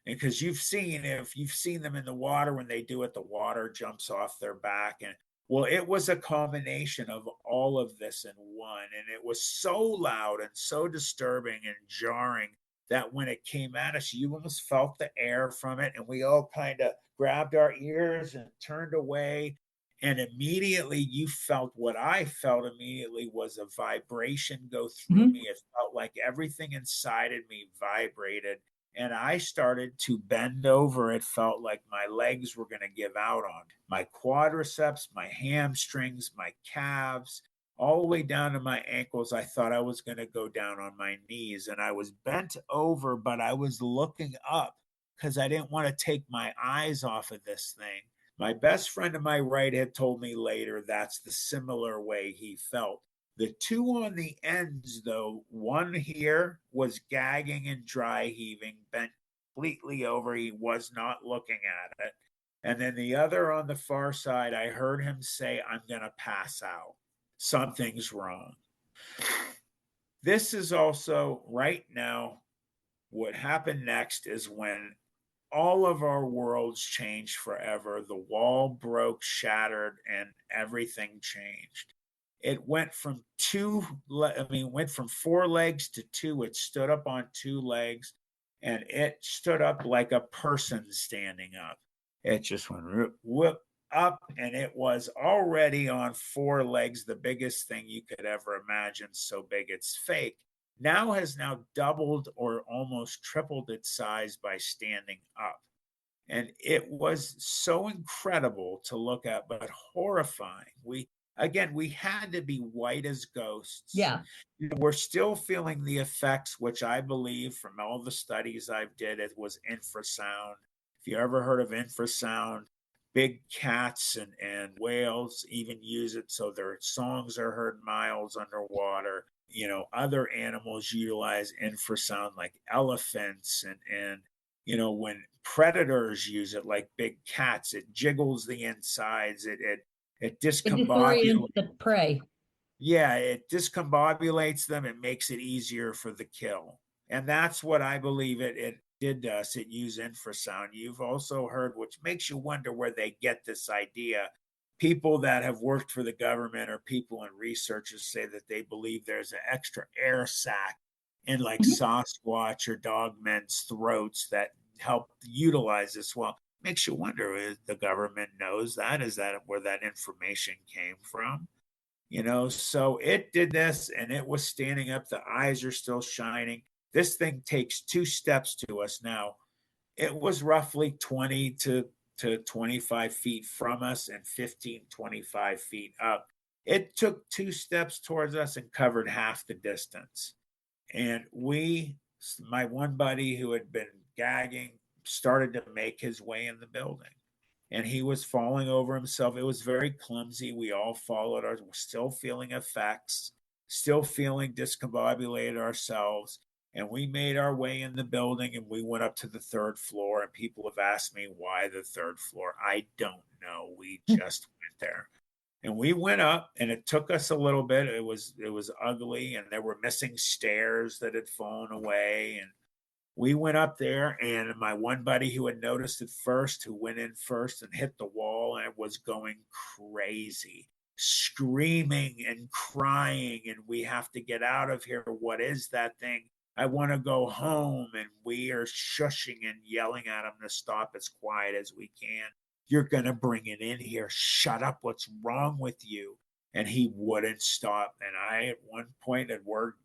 Because if you've seen them in the water, when they do it, the water jumps off their back. And well, it was a combination of all of this in one. And it was so loud and so disturbing and jarring that when it came at us, you almost felt the air from it. And we all kind of grabbed our ears and turned away. And immediately you felt what I felt immediately was a vibration go through Mhm. me. It felt like everything inside of me vibrated. And I started to bend over. It felt like my legs were going to give out on me. My quadriceps, my hamstrings, my calves, all the way down to my ankles. I thought I was going to go down on my knees, and I was bent over, but I was looking up because I didn't want to take my eyes off of this thing. My best friend to my right had told me later that's the similar way he felt. The two on the ends, though, one here was gagging and dry heaving, bent completely over. He was not looking at it. And then the other on the far side, I heard him say, "I'm going to pass out. Something's wrong." This is also right now, what happened next is when all of our worlds changed forever. The wall broke, shattered, and everything changed. It went from went from 4 legs to 2. It stood up on 2 legs, and it stood up like a person standing up. It just went whoop up, and it was already on 4 legs, the biggest thing you could ever imagine, so big it's fake. Has now doubled or almost tripled its size by standing up. And it was so incredible to look at, but horrifying. We had to be white as ghosts. Yeah. We're still feeling the effects, which I believe from all the studies I've did, it was infrasound. If you ever heard of infrasound, big cats and whales even use it so their songs are heard miles underwater. Other animals utilize infrasound like elephants and when predators use it like big cats, it jiggles the insides, it disorients the prey. Yeah, it discombobulates them. It makes it easier for the kill. And that's what I believe it did to us. It used infrasound. You've also heard, which makes you wonder where they get this idea. People that have worked for the government or people and researchers say that they believe there's an extra air sac in like Sasquatch or Dogmen's throats that help utilize this. Well, makes you wonder if the government knows that. Is that where that information came from? So it did this and it was standing up. The eyes are still shining. This thing takes 2 steps to us now. It was roughly 20 to 25 feet from us and 15, 25 feet up. It took 2 steps towards us and covered half the distance. And my one buddy who had been gagging started to make his way in the building. And he was falling over himself. It was very clumsy. We all followed we're still feeling effects, still feeling discombobulated ourselves. And we made our way in the building and we went up to the 3rd floor. And people have asked me why the 3rd floor. I don't know. We just went there. And we went up and it took us a little bit. It was ugly and there were missing stairs that had fallen away. And we went up there, and my one buddy who had noticed it first, who went in first and hit the wall and was going crazy, screaming and crying, and we have to get out of here. What is that thing? I want to go home. And we are shushing and yelling at him to stop as quiet as we can. You're going to bring it in here. Shut up. What's wrong with you? And he wouldn't stop. And I, at one point, had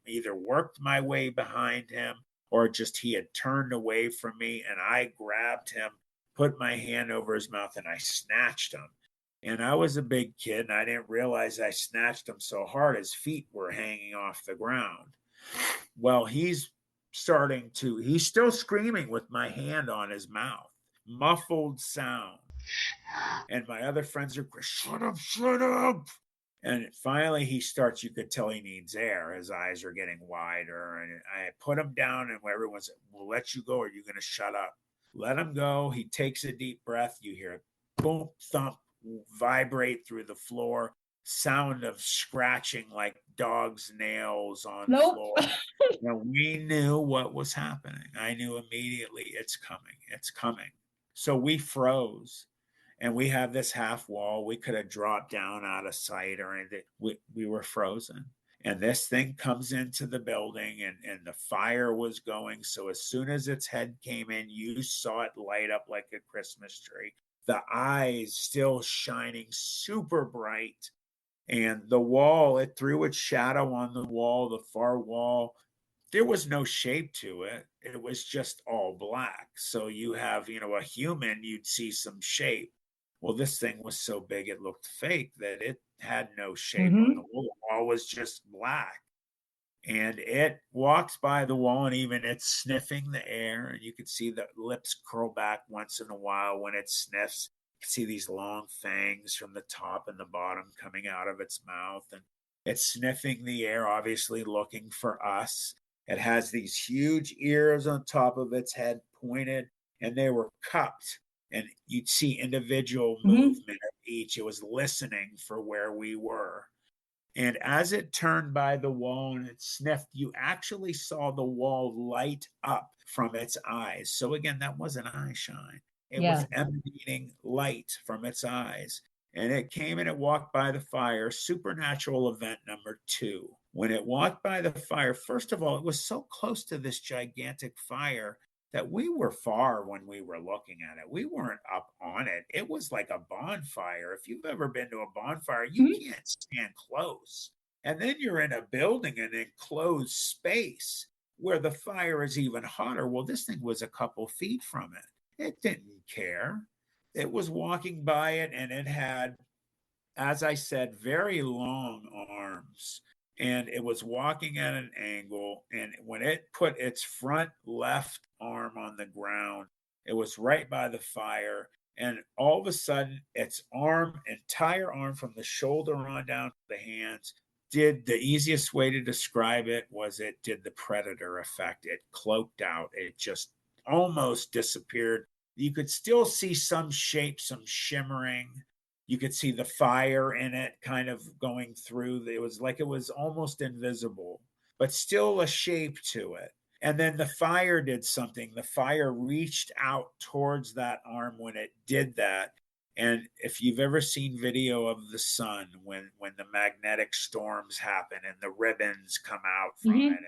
either worked my way behind him or just he had turned away from me, and I grabbed him, put my hand over his mouth, and I snatched him. And I was a big kid, and I didn't realize I snatched him so hard his feet were hanging off the ground. Well, he's still screaming with my hand on his mouth, muffled sound. And my other friends are, shut up, shut up. And finally he starts, you could tell he needs air. His eyes are getting wider. And I put him down and everyone said, we'll let you go or you're going to shut up. Let him go. He takes a deep breath. You hear it, boom, thump, vibrate through the floor. Sound of scratching like dog's nails on the floor. We knew what was happening. I knew immediately it's coming. It's coming. So we froze. And we have this half wall. We could have dropped down out of sight or anything. We were frozen. And this thing comes into the building and the fire was going. So as soon as its head came in, you saw it light up like a Christmas tree. The eyes still shining super bright. And the wall, it threw its shadow on the wall, the far wall, there was no shape to it. It was just all black. So you have, a human, you'd see some shape. Well, this thing was so big it looked fake that it had no shape on the Mm-hmm. wall. The wall was just black. And it walks by the wall and even it's sniffing the air. And you can see the lips curl back once in a while when it sniffs. You can see these long fangs from the top and the bottom coming out of its mouth. And it's sniffing the air, obviously looking for us. It has these huge ears on top of its head pointed, and they were cupped. And you'd see individual Mm-hmm. movement of each. It was listening for where we were. And as it turned by the wall and it sniffed, you actually saw the wall light up from its eyes. So again, that wasn't eye shine. It was Yeah. emanating light from its eyes. And it came and it walked by the fire, supernatural event number 2. When it walked by the fire, first of all, it was so close to this gigantic fire that we were far when we were looking at it. We weren't up on it. It was like a bonfire. If you've ever been to a bonfire, you Mm-hmm. can't stand close. And then you're in a building, an enclosed space where the fire is even hotter. Well, this thing was a couple feet from it. It didn't care. It was walking by it and it had, as I said, very long arms. And it was walking at an angle. And when it put its front left arm on the ground, it was right by the fire. And all of a sudden, its entire arm from the shoulder on down to the hands, did the easiest way to describe it was it did the predator effect. It cloaked out. It just almost disappeared. You could still see some shape, some shimmering. You could see the fire in it kind of going through. It was like it was almost invisible, but still a shape to it. And then the fire did something. The fire reached out towards that arm when it did that. And if you've ever seen video of the sun when the magnetic storms happen and the ribbons come out from Mm-hmm. it,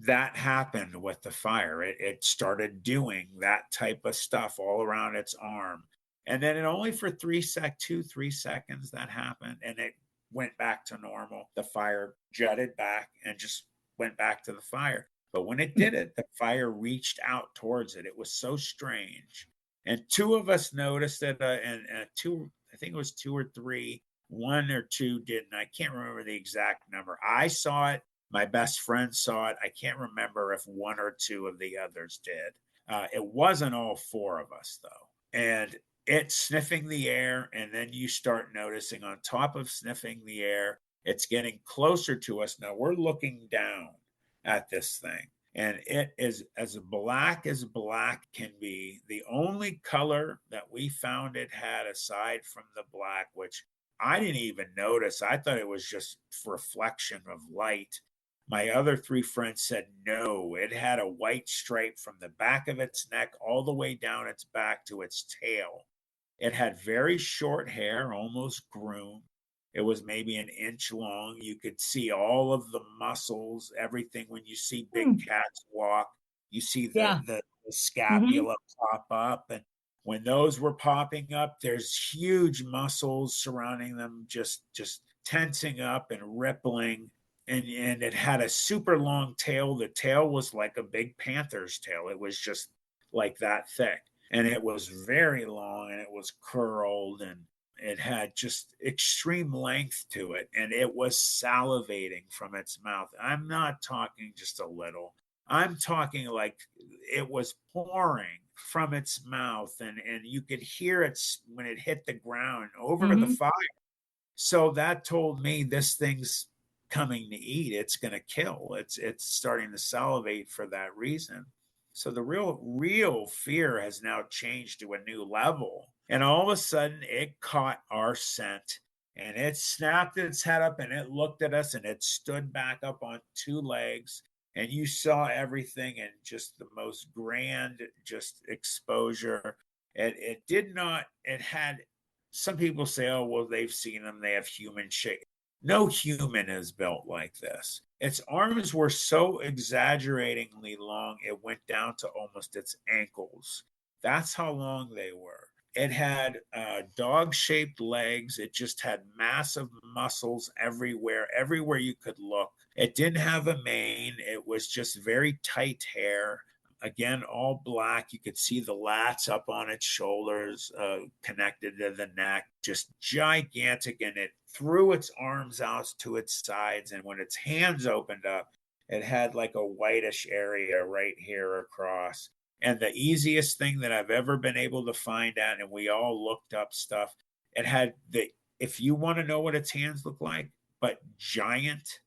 that happened with the fire. It started doing that type of stuff all around its arm. And then it only for 3 seconds that happened. And it went back to normal. The fire jutted back and just went back to the fire. But when it did it, the fire reached out towards it. It was so strange. And two of us noticed it, and two, I think it was 2 or 3, 1 or 2 didn't. I can't remember the exact number. I saw it. My best friend saw it. I can't remember if 1 or 2 of the others did. It wasn't all 4 of us, though. And it's sniffing the air, and then you start noticing on top of sniffing the air, it's getting closer to us. Now we're looking down at this thing, and it is as black can be. The only color that we found it had, aside from the black, which I didn't even notice, I thought it was just reflection of light. My other 3 friends said no, it had a white stripe from the back of its neck all the way down its back to its tail. It had very short hair, almost groomed. It was maybe an inch long. You could see all of the muscles, everything. When you see big Mm. cats walk, you see Yeah. the Mm-hmm. scapula pop up. And when those were popping up, there's huge muscles surrounding them, just tensing up and rippling. And it had a super long tail. The tail was like a big panther's tail. It was just like that thick. And it was very long and it was curled and it had just extreme length to it. And it was salivating from its mouth. I'm not talking just a little. I'm talking like it was pouring from its mouth, and you could hear it when it hit the ground over the Mm-hmm. fire. So that told me this thing's coming to eat. It's going to kill. It's starting to salivate for that reason. So the real fear has now changed to a new level. And all of a sudden it caught our scent and it snapped its head up and it looked at us and it stood back up on 2 legs. And you saw everything in just the most grand just exposure. It did not, it had, some people say, oh, well, they've seen them, they have human shape. No human is built like this. Its arms were so exaggeratingly long, it went down to almost its ankles. That's how long they were. It had dog shaped legs. It just had massive muscles everywhere you could look. It didn't have a mane. It was just very tight hair. Again, all black. You could see the lats up on its shoulders, connected to the neck, just gigantic. And it threw its arms out to its sides. And when its hands opened up, it had like a whitish area right here across. And the easiest thing that I've ever been able to find out, and we all looked up stuff, it had if you want to know what its hands look like, but giant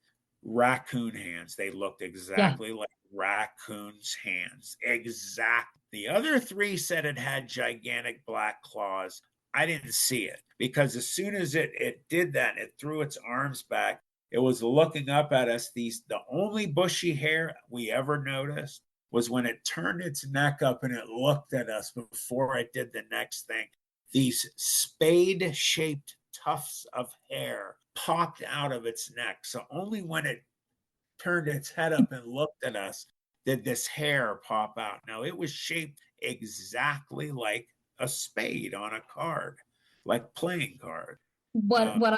raccoon hands. They looked exactly like raccoon's hands. Exact. The other three said it had gigantic black claws. I didn't see it because as soon as it did that, it threw its arms back. It was looking up at us. The only bushy hair we ever noticed was when it turned its neck up and it looked at us before it did the next thing. These spade-shaped tufts of hair popped out of its neck. So only when it turned its head up and looked at us did this hair pop out. Now, it was shaped exactly like a spade on a card, like playing card. What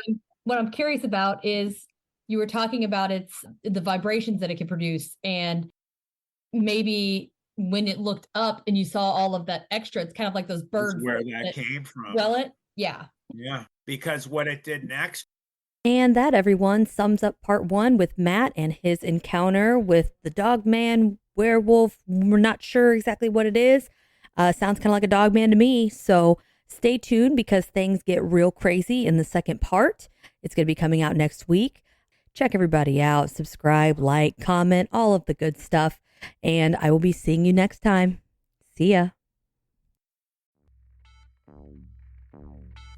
I'm curious about is you were talking about the vibrations that it can produce, and maybe when it looked up and you saw all of that extra, it's kind of like those birds. That's where that came from. Yeah. Yeah, because what it did next. And that, everyone, sums up part 1 with Matt and his encounter with the Dogman werewolf. We're not sure exactly what it is. Sounds kind of like a Dogman to me. So stay tuned because things get real crazy in the second part. It's going to be coming out next week. Check everybody out. Subscribe, like, comment, all of the good stuff. And I will be seeing you next time. See ya.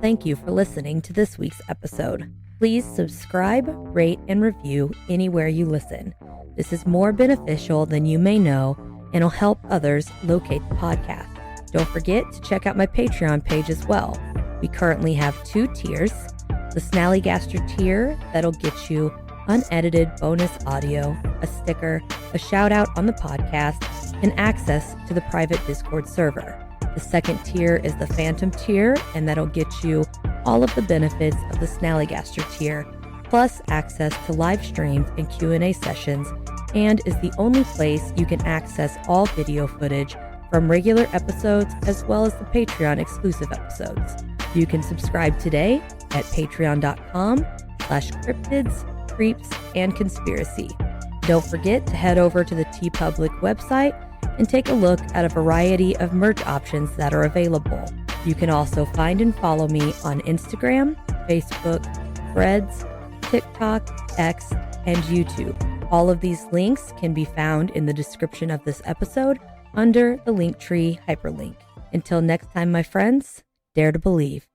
Thank you for listening to this week's episode. Please subscribe, rate, and review anywhere you listen. This is more beneficial than you may know and will help others locate the podcast. Don't forget to check out my Patreon page as well. We currently have 2 tiers. The Snallygaster tier that'll get you unedited bonus audio, a sticker, a shout out on the podcast, and access to the private Discord server. The second tier is the Phantom tier, and that'll get you all of the benefits of the Snallygaster tier, plus access to live streams and Q&A sessions, and is the only place you can access all video footage from regular episodes as well as the Patreon exclusive episodes. You can subscribe today at patreon.com/cryptids, creeps, and conspiracy. Don't forget to head over to the TeePublic website and take a look at a variety of merch options that are available. You can also find and follow me on Instagram, Facebook, Threads, TikTok, X, and YouTube. All of these links can be found in the description of this episode under the Linktree hyperlink. Until next time, my friends, dare to believe.